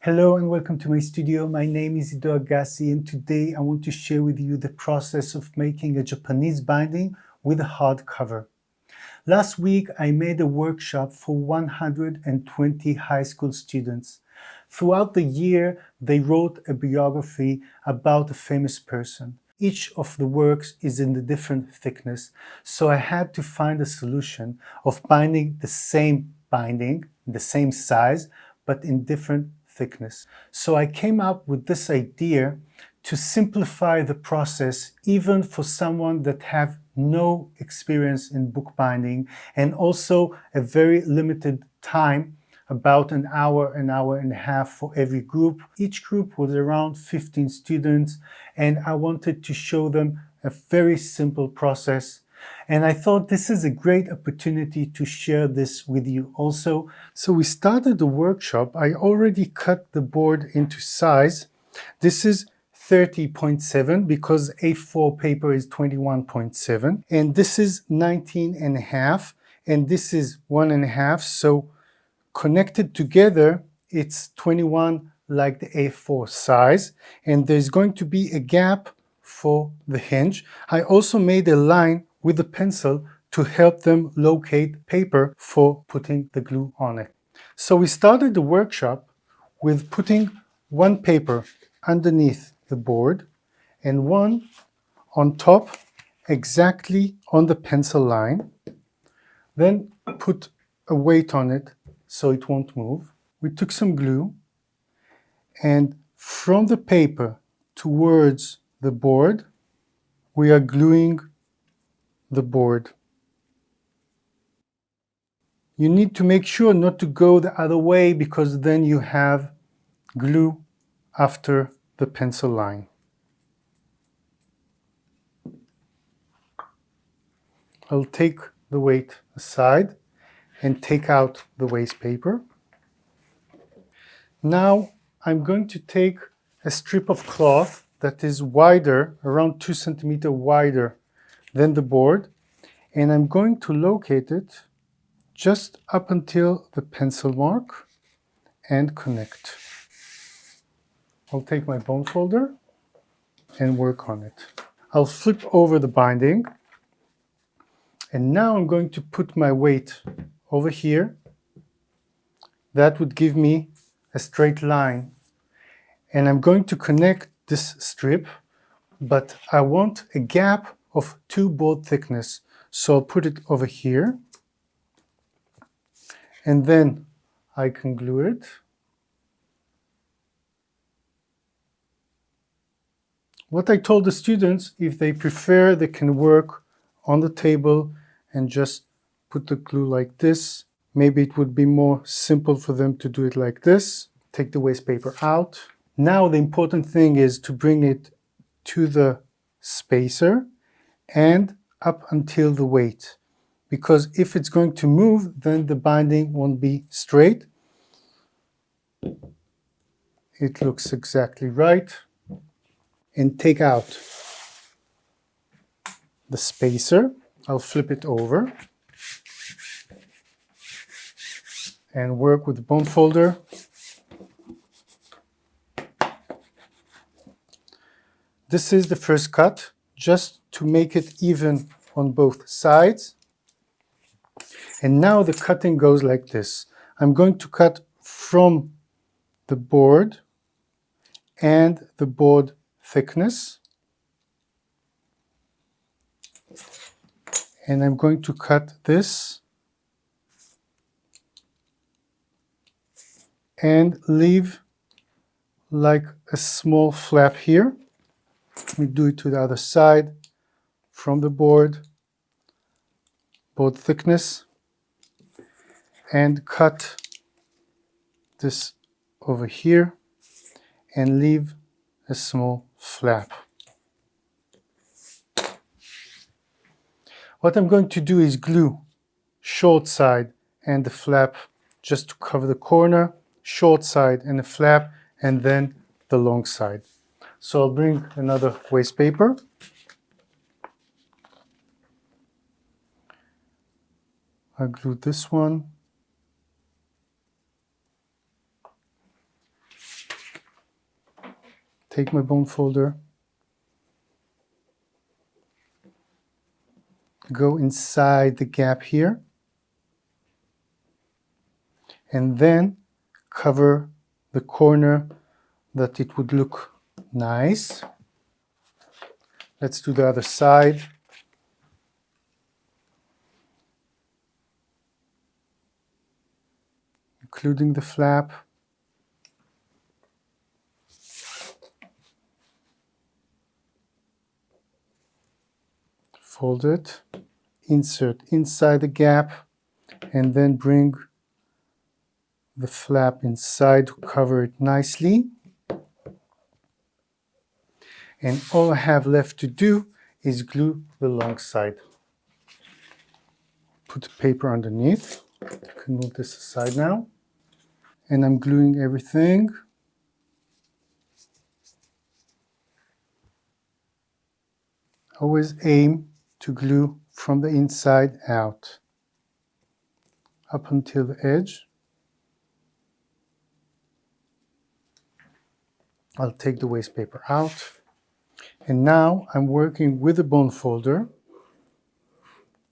Hello and welcome to my studio. My name is Ido Agassi and today I want to share with you the process of making a Japanese binding with a hardcover. Last week I made a workshop for 120 high school students. Throughout the year they wrote a biography about a famous person. Each of the works is in a different thickness, so I had to find a solution of binding the same binding, the same size, but in different thickness. So I came up with this idea to simplify the process even for someone that have no experience in bookbinding and also a very limited time, about an hour and a half for every group. Each group was around 15 students and I wanted to show them a very simple process. And I thought this is a great opportunity to share this with you also. So we started the workshop. I already cut the board into size. This is 30.7 because A4 paper is 21.7. And this is 19.5 and this is 1.5. So connected together, it's 21 like the A4 size. And there's going to be a gap for the hinge. I also made a line with a pencil to help them locate paper for putting the glue on it. So we started the workshop with putting one paper underneath the board and one on top exactly on the pencil line. Then put a weight on it so it won't move. We took some glue and from the paper towards the board, we are gluing the board. You need to make sure not to go the other way because then you have glue after the pencil line. I'll take the weight aside and take out the waste paper. Now I'm going to take a strip of cloth that is wider, around 2 centimeters wider than the board, and I'm going to locate it just up until the pencil mark and connect. I'll take my bone folder and work on it. I'll flip over the binding and now I'm going to put my weight over here. That would give me a straight line and I'm going to connect this strip, but I want a gap of 2 board thickness, so I'll put it over here and then I can glue it. What I told the students, if they prefer, they can work on the table and just put the glue like this. Maybe it would be more simple for them to do it like this. Take the waste paper out. Now the important thing is to bring it to the spacer and up until the weight. Because if it's going to move, then the binding won't be straight. It looks exactly right. And take out the spacer. I'll flip it over and work with the bone folder. This is the first cut, just to make it even on both sides. And now the cutting goes like this. I'm going to cut from the board and the board thickness. And I'm going to cut this and leave like a small flap here. Let me do it to the other side. From the board thickness, and cut this over here and leave a small flap. What I'm going to do is glue short side and the flap just to cover the corner, short side and the flap, and then the long side. So I'll bring another waste paper. I'll glue this one. take my bone folder, go inside the gap here, and then cover the corner that it would look nice. Let's do the other side. Including the flap. Fold it, insert inside the gap, and then bring the flap inside to cover it nicely. And all I have left to do is glue the long side. Put the paper underneath. You can move this aside now. And I'm gluing everything. Always aim to glue from the inside out, up until the edge. I'll take the waste paper out. And now I'm working with a bone folder.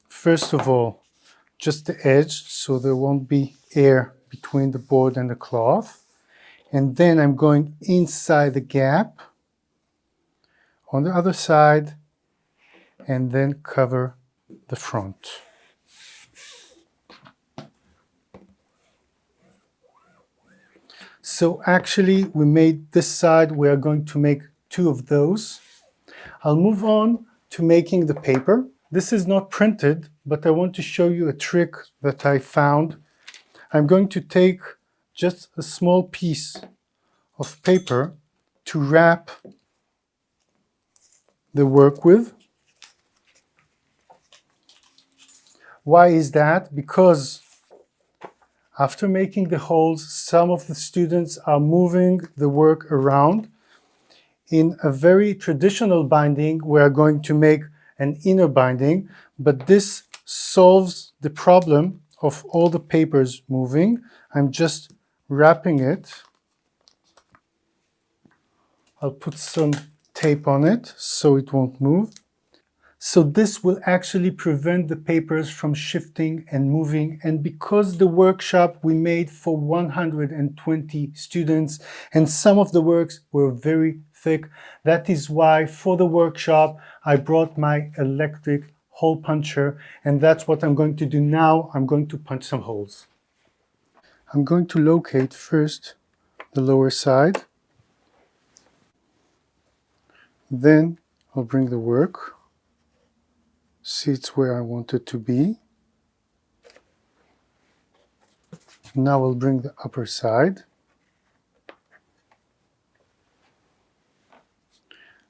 First of all, just the edge, so there won't be air between the board and the cloth. And then I'm going inside the gap on the other side, and then cover the front. So actually we made this side, we are going to make 2 of those. I'll move on to making the paper. This is not printed, but I want to show you a trick that I found. I'm going to take just a small piece of paper to wrap the work with. Why is that? Because after making the holes, some of the students are moving the work around. In a very traditional binding, we are going to make an inner binding, but this solves the problem of all the papers moving. I'm just wrapping it. I'll put some tape on it so it won't move. So this will actually prevent the papers from shifting and moving. And because the workshop we made for 120 students and some of the works were very thick, that is why for the workshop I brought my electric hole puncher, and that's what I'm going to do now. I'm going to punch some holes. I'm going to locate first the lower side. Then I'll bring the work. See, it's where I want it to be. Now I'll bring the upper side.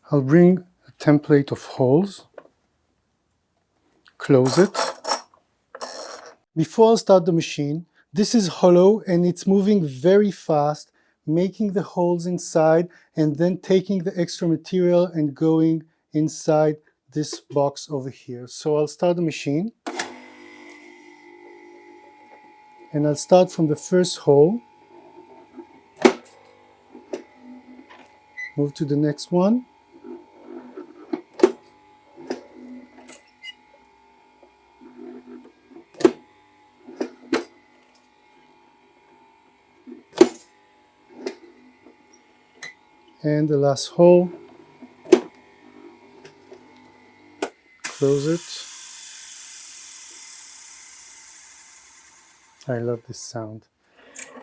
I'll bring a template of holes. Close it. Before I start the machine, this is hollow and it's moving very fast, making the holes inside and then taking the extra material and going inside this box over here. So I'll start the machine. And I'll start from the first hole. Move to the next one. And the last hole. Close it. I love this sound.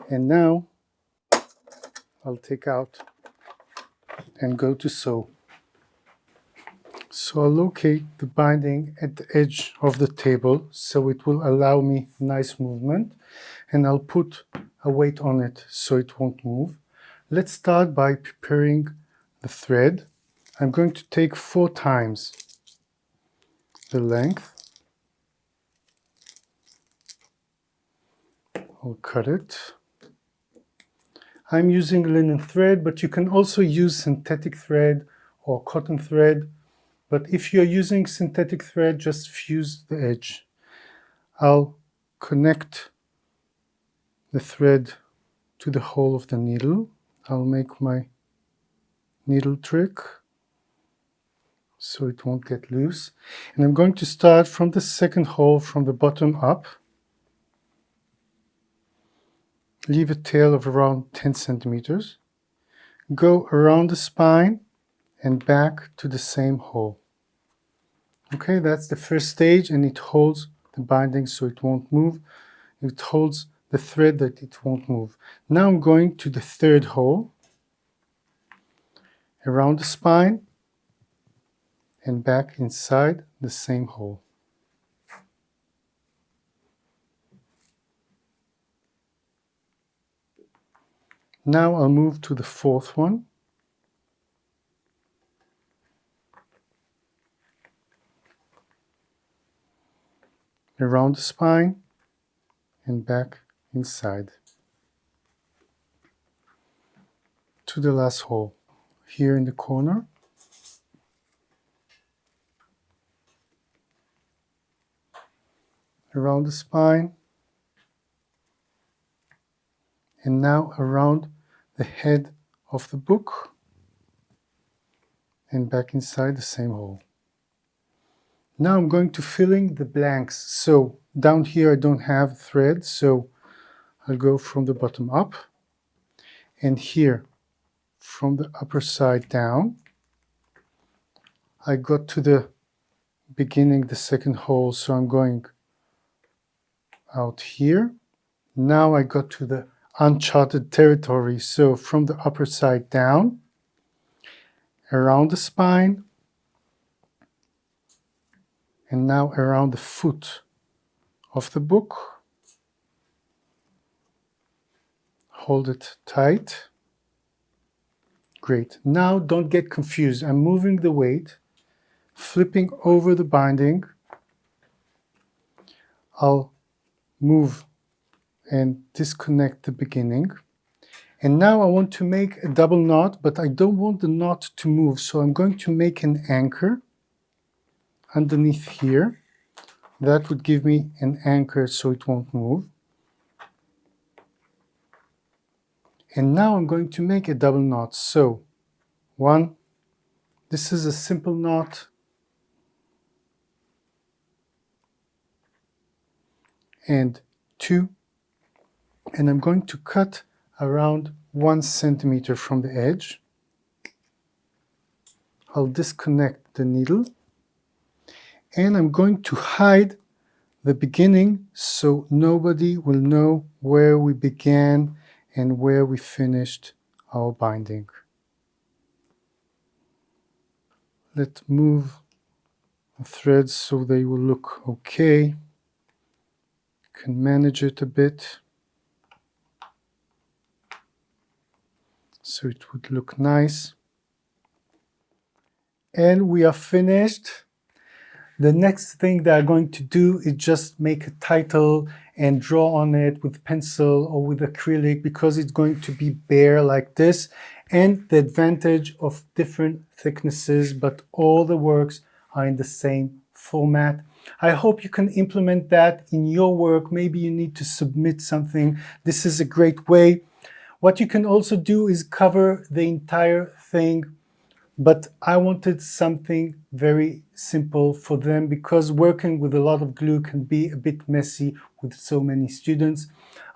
And now I'll take out and go to sew. So I'll locate the binding at the edge of the table so it will allow me nice movement, and I'll put a weight on it so it won't move. Let's start by preparing the thread. I'm going to take 4 times the length. I'll cut it. I'm using linen thread, but you can also use synthetic thread or cotton thread. But if you're using synthetic thread, just fuse the edge. I'll connect the thread to the hole of the needle. I'll make my needle trick so it won't get loose. And I'm going to start from the second hole from the bottom up. Leave a tail of around 10 centimeters. Go around the spine and back to the same hole. Okay, that's the first stage, and it holds the binding so it won't move. It holds the thread that it won't move. Now I'm going to the third hole, around the spine and back inside the same hole. Now I'll move to the fourth one. Around the spine and back inside to the last hole here in the corner. Around the spine and now around the head of the book and back inside the same hole. Now I'm going to fill in the blanks. So down here I don't have thread, so I'll go from the bottom up, and here from the upper side down I got to the beginning, the second hole, so I'm going out here. Now I got to the uncharted territory, so from the upper side down, around the spine, and now around the foot of the book. Hold it tight. Great. Now don't get confused. I'm moving the weight, flipping over the binding. I'll move and disconnect the beginning. And now I want to make a double knot, but I don't want the knot to move, so I'm going to make an anchor underneath here. That would give me an anchor so it won't move. And now I'm going to make a double knot. So one, this is a simple knot. And two, and I'm going to cut around 1 centimeter from the edge. I'll disconnect the needle and I'm going to hide the beginning so nobody will know where we began and where we finished our binding. Let's move the threads so they will look okay. Can manage it a bit so it would look nice. And we are finished. The next thing that I'm going to do is just make a title and draw on it with pencil or with acrylic, because it's going to be bare like this. And the advantage of different thicknesses, but all the works are in the same format. I hope you can implement that in your work. Maybe you need to submit something. This is a great way. What you can also do is cover the entire thing, but I wanted something very simple for them because working with a lot of glue can be a bit messy with so many students.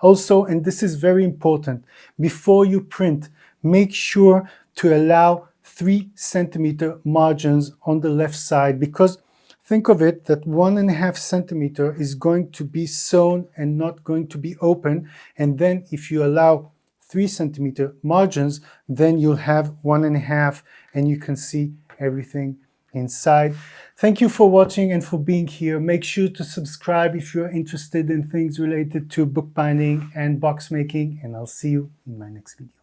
Also, and this is very important, before you print, make sure to allow 3 centimeter margins on the left side, because think of it that 1.5 centimeter is going to be sewn and not going to be open. And then if you allow 3 centimeter margins, then you'll have 1.5 and you can see everything inside. Thank you for watching and for being here. Make sure to subscribe if you're interested in things related to bookbinding and box making, and I'll see you in my next video.